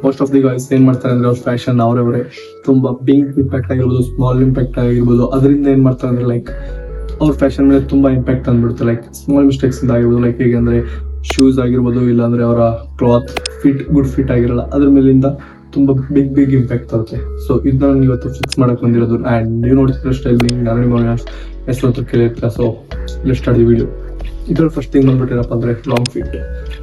Most of the guys ಏನ್ ಮಾಡ್ತಾರೆ ಅಂದ್ರೆ ಅವ್ರ ಫ್ಯಾಷನ್ ಅವರವರೇ ತುಂಬಾ ಬಿಗ್ ಇಂಪ್ಯಾಕ್ಟ್ ಆಗಿರ್ಬೋದು, ಸ್ಮಾಲ್ ಇಂಪ್ಯಾಕ್ಟ್ ಆಗಿರ್ಬೋದು, ಅದರಿಂದ ಏನ್ ಮಾಡ್ತಾರೆ ಅಂದ್ರೆ ಲೈಕ್ ಅವ್ರ ಫ್ಯಾಷನ್ ಮೇಲೆ ತುಂಬಾ ಇಂಪ್ಯಾಕ್ಟ್ ಅಂದ್ಬಿಡುತ್ತೆ. ಲೈಕ್ ಸ್ಮಾಲ್ ಮಿಸ್ಟೇಕ್ಸ್ ಇಂದ ಆಗಿರ್ಬೋದು, ಲೈಕ್ ಹೇಗೆ ಅಂದ್ರೆ ಶೂಸ್ ಆಗಿರ್ಬೋದು, ಇಲ್ಲಾಂದ್ರೆ ಅವರ ಕ್ಲಾತ್ ಗುಡ್ ಫಿಟ್ ಆಗಿರಲ್ಲ, ಅದ್ರ ಮೇಲಿಂದ ತುಂಬಾ ಬಿಗ್ ಇಂಪ್ಯಾಕ್ಟ್ ಆಗುತ್ತೆ. ಸೊ ಇದನ್ನ ನಾನು ಇವತ್ತು ಫಿಕ್ಸ್ ಮಾಡಕ್ ಬಂದಿರೋದು. ಅಂಡ್ ನೀವು ನೋಡ್ತಿರೋ ಸ್ಟೈಲಿಂಗ್ ನಾನು ನಿಮ್ಮ ಹೆಸರು ಕೇಳಿರ್ತೀರ. So let's start the video. ಇದ್ರಲ್ಲಿ ಫಸ್ಟ್ ಥಿಂಗ್ ಬಂದ್ಬಿಟ್ಟಿರಪ್ಪ ಅಂದ್ರೆ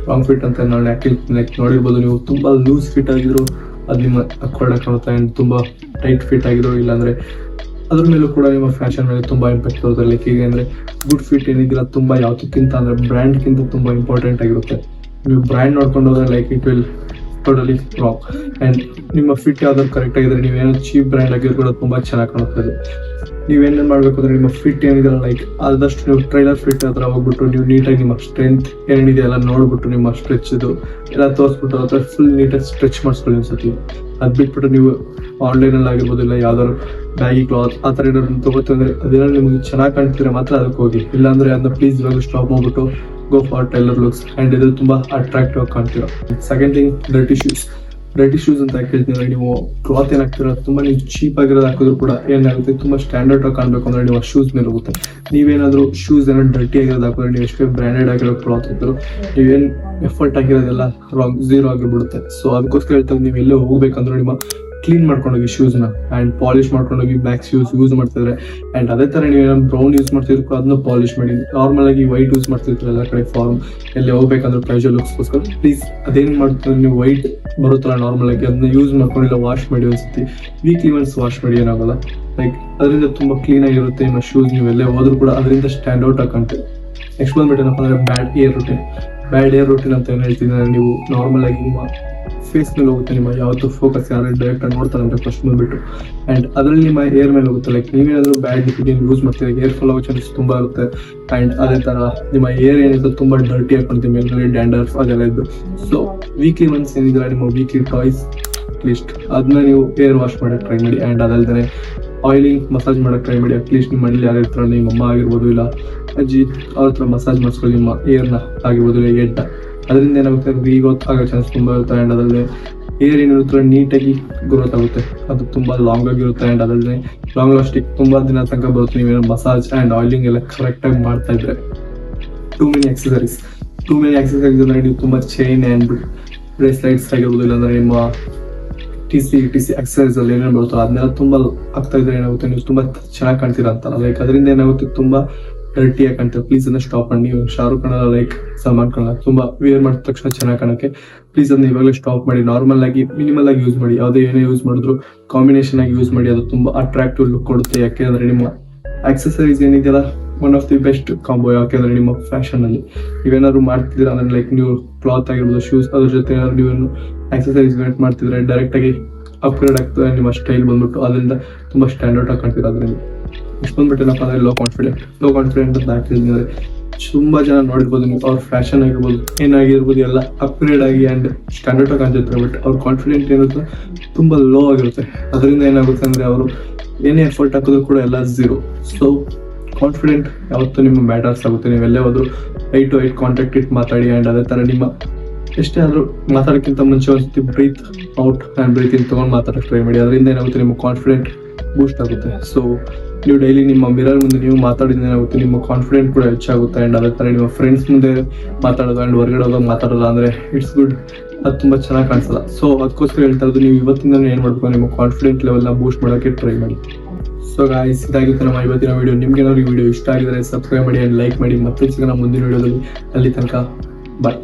ಲಾಂಗ್ ಫಿಟ್ ಅಂತ ನಾನು ಯಾಕೆ ಲೈಕ್ ನೋಡಿರ್ಬೋದು ನೀವು, ತುಂಬಾ ಲೂಸ್ ಫಿಟ್ ಆಗಿದ್ರು ಅದು ನಿಮ್ಮ ಅಕ್ವರ್ಡ್ ಕಾಣುತ್ತೆ. ಅಂಡ್ ತುಂಬಾ ಟೈಟ್ ಫಿಟ್ ಆಗಿದ್ರು ಇಲ್ಲಾಂದ್ರೆ ಅದ್ರ ಮೇಲೂ ಕೂಡ ನಿಮ್ಮ ಫ್ಯಾಷನ್ ಮೇಲೆ ತುಂಬಾ ಇಂಪ್ಯಾಕ್ಟ್ ಬರುತ್ತೆ. ಲೈಕ್ ಹೇಗೆ ಅಂದ್ರೆ ಗುಡ್ ಫಿಟ್ ಏನಿದಿಲ್ಲ ತುಂಬಾ ಯಾವ್ದಕ್ಕಿಂತ ಅಂದ್ರೆ ಬ್ರ್ಯಾಂಡ್ಗಿಂತ ತುಂಬಾ ಇಂಪಾರ್ಟೆಂಟ್ ಆಗಿರುತ್ತೆ. ನೀವು ಬ್ರ್ಯಾಂಡ್ ನೋಡ್ಕೊಂಡು ಹೋದ್ರೆ like it will totally wrong. And ನಿಮ್ಮ ಫಿಟ್ ಯಾವ್ದಾದ್ರು ಕರೆಕ್ಟ್ ಆಗಿದ್ರೆ ನೀವೇನೋ ಚೀಪ್ ಬ್ರ್ಯಾಂಡ್ ಆಗಿದ್ರು ಕೂಡ ತುಂಬಾ ಚೆನ್ನಾಗಿ ಕಾಣುತ್ತೆ. ನೀವೇನೇನು ಮಾಡ್ಬೇಕು ಅಂದ್ರೆ ನಿಮ್ಮ ಫಿಟ್ ಏನಿದೆಯಲ್ಲ ಲೈಕ್ ಆದಷ್ಟು ನೀವು ಟ್ರೈಲರ್ ಫಿಟ್ ಹತ್ರ ಹೋಗ್ಬಿಟ್ಟು ನೀವು ನೀಟಾಗಿ ನಿಮ್ಮ ಸ್ಟ್ರೆಂತ್ ಏನಿದೆ ಎಲ್ಲ ನೋಡ್ಬಿಟ್ಟು ನಿಮ್ಮ ಸ್ಟ್ರೆಚ್ ಇದು ಎಲ್ಲ ತೋರಿಸ್ಬಿಟ್ಟು ಅದ್ರ ಫುಲ್ ನೀಟಾಗಿ ಸ್ಟ್ರೆಚ್ ಮಾಡಿಸ್ಕೊಳ್ಳಿ ಅನ್ಸತಿ. ಅದ್ ಬಿಟ್ಬಿಟ್ಟು ನೀವು ಆನ್ಲೈನಲ್ಲಿ ಆಗಿರ್ಬೋದು ಇಲ್ಲ ಯಾವ್ದಾದ್ರು ಬ್ಯಾಗಿ ಕ್ಲಾತ್ ಆ ಥರ ಏನಾದ್ರು ತಗೋತಂದ್ರೆ ಅದೆಲ್ಲ ನಿಮ್ಗೆ ಚೆನ್ನಾಗಿ ಕಾಣ್ತಿದ್ರೆ ಮಾತ್ರ ಅದಕ್ಕೆ ಹೋಗಿ. ಇಲ್ಲಾಂದ್ರೆ ಅದನ್ನ ಪ್ಲೀಸ್ ಇವಾಗ ಸ್ಟಾಪ್ ಮಾಡ್ಬಿಟ್ಟು go for tailor looks. And ಇದು ತುಂಬಾ ಅಟ್ರಾಕ್ಟಿವ್ ಆಗಿ ಕಾಣ್ತೀರಾ. ಸೆಕೆಂಡ್ ಥಿಂಗ್ ಡರ್ಟಿ ಶೂಸ್ ಅಂತ ಹೇಳ್ತೀನಿ. ನೀವು ಕ್ಲಾತ್ ಏನಾಗ್ತೀರ ತುಂಬಾ ನೀವು ಚೀಪ್ ಆಗಿರೋದು ಹಾಕಿದ್ರು ಕೂಡ ಏನಾಗುತ್ತೆ ತುಂಬಾ ಸ್ಟ್ಯಾಂಡರ್ಡ್ ಆಗಿ ಕಾಣಬೇಕು ಅಂದ್ರೆ ನೀವು ಶೂಸ್ ಮೇಲೆ ಹೋಗುತ್ತೆ. ನೀವೇನಾದ್ರೂ ಶೂಸ್ ಏನೋ ಡರ್ಟಿ ಆಗಿರೋದು ಹಾಕಿದ್ರೆ ನೀವು ಎಷ್ಟೇ ಬ್ರ್ಯಾಂಡೆಡ್ ಆಗಿರೋ ಕ್ಲಾತ್ ಹಾಕಿದ್ರು ನೀವೇನ್ ಎಫರ್ಟ್ ಆಗಿರೋದೆಲ್ಲ ರಾಂಗ್ ಝೀರೋ ಆಗಿಬಿಡುತ್ತೆ. ಸೊ ಅದಕ್ಕೋಸ್ಕರ ಹೇಳ್ತಾರೆ ನೀವು ಎಲ್ಲೇ ಹೋಗ್ಬೇಕಂದ್ರೆ ನಿಮ್ಮ ಕ್ಲೀನ್ ಮಾಡ್ಕೊಂಡೋಗಿ ಶೂಸ್ನ ಅಂಡ್ ಪಾಲಿಶ್ ಮಾಡ್ಕೊಂಡೋಗಿ ಬ್ಲ್ಯಾಕ್ ಶೂಸ್ ಯೂಸ್ ಮಾಡ್ತಿದ್ರೆ. ಅಂಡ್ ಅದೇ ತರ ನೀವು ಬ್ರೌನ್ ಯೂಸ್ ಮಾಡ್ತಿದ್ರು ಅದನ್ನ ಪಾಲಿಶ್ ಮಾಡಿ. ನಾರ್ಮಲ್ ಆಗಿ ವೈಟ್ ಯೂಸ್ ಮಾಡ್ತಿರ್ತೀರ ಎಲ್ಲ ಕಡೆ ಫಾರ್ಮ್ ಎಲ್ಲಿ ಹೋಗ್ಬೇಕಂದ್ರೆ ಕ್ಯಾಶುವಲ್ ಲುಕ್ಸ್ಗೋಸ್ಕರ ಪ್ಲೀಸ್ ಅದೇನ್ ಮಾಡ್ತಾರೆ ನೀವು ವೈಟ್ ಬರುತ್ತಲ್ಲ ನಾರ್ಮಲ್ ಆಗಿ ಅದನ್ನ ಯೂಸ್ ಮಾಡ್ಕೊಂಡಿಲ್ಲ ವಾಶ್ ಮಾಡಿ ಒಂದ್ಸತಿ ವೀಕ್ಲಿ ಒನ್ಸ್ ವಾಶ್ ಮಾಡಿ ಏನಾಗಲ್ಲ. ಲೈಕ್ ಅದರಿಂದ ತುಂಬಾ ಕ್ಲೀನ್ ಆಗಿರುತ್ತೆ ನಿಮ್ಮ ಶೂಸ್. ನೀವು ಎಲ್ಲೇ ಹೋದ್ರು ಕೂಡ ಅದರಿಂದ ಸ್ಟ್ಯಾಂಡ್ ಔಟ್ ಹಾಕಂತೆ. ನೆಕ್ಸ್ಟ್ ಬಂದ್ಬಿಟ್ಟು ಏನಪ್ಪ ಅಂದ್ರೆ ಬ್ಯಾಡ್ ಏರ್ ರೂಟೀನ್ ಅಂತ ಏನ್ ಹೇಳ್ತೀನಿ. ನೀವು ನಾರ್ಮಲ್ ಆಗಿ ನಿಮ್ಮ ಫೇಸ್ ಮೇಲೆ ಹೋಗುತ್ತೆ. ನಿಮ್ಮ ಯಾವತ್ತು ಫೋಕಸ್ ಯಾರು ಡೈರೆಕ್ಟ್ ಆಗಿ ನೋಡ್ತಾರೆ ಅಂದ್ರೆ ಫಸ್ಟ್ ಬಂದ್ಬಿಟ್ಟು ಅಂಡ್ ಅದರಲ್ಲಿ ನಿಮ್ಮ ಏರ್ ಮೇಲೆ ಹೋಗುತ್ತೆ. ಲೈಕ್ ನೀವೇನಾದ್ರೂ ಬ್ಯಾಡ್ ಲಿಕ್ವಿಡ್ ಯೂಸ್ ಮಾಡ್ತೀವಿ ಏರ್ ಫಾಲ್ ಆಗೋ ಚಾನ್ಸಸ್ ತುಂಬಾ ಇರುತ್ತೆ. ಅಂಡ್ ಅದೇ ತರ ನಿಮ್ಮ ಏರ್ ಏನಿದೆ ತುಂಬಾ ಡರ್ಟಿ ಹಾಕೊಂತೀವಿ ಮೇಲೆ ಡ್ಯಾಂಡರ್ಫ್ ಅದೆಲ್ಲ ಇದ್ದು. ಸೊ ವೀಕ್ಲಿ ಒನ್ಸ್ ಏನಿದ್ರೆ ನಿಮ್ಮ ವೀಕ್ಲಿ ಟಾಯ್ಸ್ ಅಟ್ಲೀಸ್ಟ್ ಅದನ್ನ ನೀವು ಏರ್ ವಾಶ್ ಮಾಡಕ್ಕೆ ಟ್ರೈ ಮಾಡಿ. ಅಂಡ್ ಅದಲ್ದೇ ಆಯಿಲಿಂಗ್ ಮಸಾಜ್ ಮಾಡಕ್ಕೆ ಟ್ರೈ ಮಾಡಿ. ಅಟ್ಲೀಸ್ಟ್ ನಿಮ್ಮ ಮನೇಲಿ ಯಾರು ಇರ್ತಾರೆ ನಿಮ್ಮ ಅಮ್ಮ ಆಗಿರ್ಬೋದು ಇಲ್ಲ ಅಜ್ಜಿ ಅವ್ರ ಹತ್ರ ಮಸಾಜ್ ಮಾಡಿಸ್ಕೊಳ್ಳಿ ನಿಮ್ಮ ಏರ್ನ ಆಗಿರ್ಬೋದು ಇಲ್ಲ ಹೆಡ್ನ. ಅದರಿಂದ ಏನಾಗುತ್ತೆ ರೀಗ್ರೋತ್ ಆಗೋ ಚಾನ್ಸ್ ತುಂಬಾ ಇರುತ್ತೆ. ಅಂಡ್ ಅದಲ್ಲದೆ ಏರ್ ಏನಿರುತ್ತೆ ನೀಟಾಗಿ ಗ್ರೋತ್ ಆಗುತ್ತೆ, ಅದು ತುಂಬಾ ಲಾಂಗ್ ಆಗಿರುತ್ತೆ. ಅಂಡ್ ಅದಲ್ಲದೆ ಲಾಂಗ್ ಲಾಸ್ಟಿಂಗ್ ತುಂಬಾ ದಿನ ತನಕ ಬರುತ್ತೆ ನೀವೇನೋ ಮಸಾಜ್ ಅಂಡ್ ಆಯಿಲಿಂಗ್ ಎಲ್ಲ ಕರೆಕ್ಟ್ ಆಗಿ ಮಾಡ್ತಾ ಇದ್ರೆ. ಟೂ ಮೆನಿ ಎಕ್ಸಸರೀಸ್ ಅಂದ್ರೆ ನೀವು ತುಂಬಾ ಚೈನ್ ಅಂಡ್ ಬ್ರೇಸ್ಲೈಟ್ಸ್ ಆಗಿರ್ಬೋದು ಇಲ್ಲಾಂದ್ರೆ ನಿಮ್ಮ ಟಿ ಸಿ ಎಕ್ಸಸೈಸ್ ಅಲ್ಲಿ ಏನೇನು ಬರುತ್ತಲ್ಲ ಅದನ್ನೆಲ್ಲ ತುಂಬಾ ಆಗ್ತಾ ಇದ್ರೆ ಏನಾಗುತ್ತೆ ನೀವು ತುಂಬಾ ಚೆನ್ನಾಗಿ ಕಾಣ್ತೀರಾ ಅಂತ. ಲೈಕ್ ಅದರಿಂದ ಏನಾಗುತ್ತೆ ತುಂಬಾ ಡರ್ಟಿ ಆಗಿ ಕಾಣ್ತೀರಾ. ಪ್ಲೀಸ್ ಅದನ್ನ ಸ್ಟಾಪ್ ಮಾಡಿ. ನೀವು ಶಾರುಖ್ ಖಾನ್ ಲೈಕ್ ಸಲ್ಮಾನ್ ಖಾನ್ ತುಂಬಾ ವೇರ್ ಮಾಡಿದ ತಕ್ಷಣ ಚೆನ್ನಾಗಿ ಕಾಣಕ್ಕೆ ಪ್ಲೀಸ್ ಅದನ್ನ ಇವಾಗಲೇ ಸ್ಟಾಪ್ ಮಾಡಿ. ನಾರ್ಮಲ್ ಆಗಿ ಮಿನಿಮಲ್ ಆಗಿ ಯೂಸ್ ಮಾಡಿ. ಯಾವುದೇ ಏನೇ ಯೂಸ್ ಮಾಡಿದ್ರು ಕಾಂಬಿನೇಷನ್ ಆಗಿ ಯೂಸ್ ಮಾಡಿ. ಅದು ತುಂಬಾ ಅಟ್ರಾಕ್ಟಿವ್ ಲುಕ್ ಕೊಡುತ್ತೆ. ಯಾಕೆಂದ್ರೆ ನಿಮ್ಮ ಆಕ್ಸೆಸರೀಸ್ ಏನಿದೆಯಲ್ಲ one of the best combo. ಯಾಕೆಂದ್ರೆ ನಿಮ್ಮ ಫ್ಯಾಷನ್ ಅಲ್ಲಿ ನೀವೇನಾದ್ರು ಮಾಡ್ತಿದ್ದೀರಾ ಅಂದ್ರೆ ಲೈಕ್ ನೀವು ಕ್ಲಾತ್ ಆಗಿರ್ಬೋದು ಶೂಸ್ ಅದ್ರ ಜೊತೆ ನೀವೇನು ಆಕ್ಸೆಸರೀಸ್ ವೇಟ್ ಮಾಡ್ತಿದ್ರೆ ಡೈರೆಕ್ಟ್ ಆಗಿ ಅಪ್ಗ್ರೇಡ್ ಆಗ್ತದೆ ನಿಮ್ಮ ಸ್ಟೈಲ್ ಬಂದ್ಬಿಟ್ಟು. ಅದರಿಂದ ತುಂಬಾ ಸ್ಟ್ಯಾಂಡರ್ಡ್ ಆಗಿ ಕಾಣ್ತೀರಾ. ಅದರಿಂದ ಇಷ್ಟು ಬಂದ್ಬಿಟ್ಟು ಏನಪ್ಪ ಅಂದ್ರೆ ಲೋ ಕಾನ್ಫಿಡೆಂಟ್ ಅಂತ ಹಾಕಿದ್ರೆ ತುಂಬಾ ಜನ ನೋಡಿರ್ಬೋದು ನೀವು ಅವ್ರ ಫ್ಯಾಷನ್ ಆಗಿರ್ಬೋದು ಏನಾಗಿರ್ಬೋದು ಎಲ್ಲ ಅಪ್ಗ್ರೇಡ್ ಆಗಿ ಅಂಡ್ ಸ್ಟ್ಯಾಂಡರ್ಡ್ ಆಗಿ ಕಾಣ್ತಿರ್ತಾರೆ. ಬಟ್ ಅವ್ರ ಕಾನ್ಫಿಡೆಂಟ್ ಏನಿರುತ್ತೆ ತುಂಬಾ ಲೋ ಆಗಿರುತ್ತೆ. ಅದರಿಂದ ಏನಾಗುತ್ತೆ ಅಂದ್ರೆ ಅವರು ಏನೇ ಎಫರ್ಟ್ ಹಾಕಿದ್ರು ಕೂಡ ಎಲ್ಲ ಝೀರೋ. ಸೊ ಕಾನ್ಫಿಡೆಂಟ್ ಯಾವತ್ತೂ ನಿಮ್ಮ ಮ್ಯಾಟರ್ಸ್ ಆಗುತ್ತೆ. ನೀವೆಲ್ಲೇ ಹೋದ್ರು ಐ ಟು ಐಟ್ ಕಾಂಟ್ಯಾಕ್ಟ್ ಇಟ್ಟು ಮಾತಾಡಿ. ಅಂಡ್ ಅದೇ ತರ ನಿಮ್ಮ ಎಷ್ಟೇ ಆದ್ರೂ ಮಾತಾಡೋಕ್ಕಿಂತ ಮುಂಚೆ ಒಂದ್ಸತಿ ಬ್ರೀತ್ ಔಟ್ ಅಂಡ್ ಬ್ರೀತ್ ಇನ್ ತಗೊಂಡು ಮಾತಾಡಕ್ಕೆ ಟ್ರೈ ಮಾಡಿ. ಅದರಿಂದ ಏನಾಗುತ್ತೆ ನಿಮ್ಮ ಕಾನ್ಫಿಡೆಂಟ್ ಬೂಸ್ಟ್ ಆಗುತ್ತೆ. ಸೊ ನೀವು ಡೈಲಿ ನಿಮ್ಮ ಮಿರರ್ ಮುಂದೆ ನೀವು ಮಾತಾಡಿದ್ರೆ ಏನಾಗುತ್ತೆ ನಿಮ್ಮ ಕಾನ್ಫಿಡೆಂಟ್ ಕೂಡ ಹೆಚ್ಚಾಗುತ್ತೆ. ಅಂಡ್ ಅದೇ ತರ ನಿಮ್ಮ ಫ್ರೆಂಡ್ಸ್ ಮುಂದೆ ಮಾತಾಡೋದು ಅಂಡ್ ಹೊರಗಡೆ ಹೋದಾಗ ಮಾತಾಡೋದು ಅಂದ್ರೆ ಇಟ್ಸ್ ಗುಡ್, ಅದು ತುಂಬಾ ಚೆನ್ನಾಗಿ ಕಾಣಿಸಲ್ಲ. ಸೊ ಅದಕ್ಕೋಸ್ಕರ ಹೇಳ್ತಾ ಇರೋದು ನೀವು ಇವತ್ತಿಂದ ಏನ್ ಮಾಡ್ಬೇಕು ನಿಮ್ಮ ಕಾನ್ಫಿಡೆಂಟ್ ಲೆವೆಲ್ನ ಬೂಸ್ಟ್ ಮಾಡೋಕ್ಕೆ ಟ್ರೈ ಮಾಡಿ. ಸೊ ಗಾಯ್ಸ್ ಇದಾಗಿತ್ತು ನಮ್ಮ ಇವತ್ತಿನ ವಿಡಿಯೋ. ನಿಮ್ಗೆ ಏನಾದ್ರು ಈ ವಿಡಿಯೋ ಇಷ್ಟ ಆಗಿದ್ರೆ ಸಬ್ಸ್ಕ್ರೈಬ್ ಮಾಡಿ ಅಂಡ್ ಲೈಕ್ ಮಾಡಿ. ಮತ್ತೆ ಸಿಗೋಣ ಮುಂದಿನ ವಿಡಿಯೋದಲ್ಲಿ. ಅಲ್ಲಿ ತನಕ ಬಾಯ್.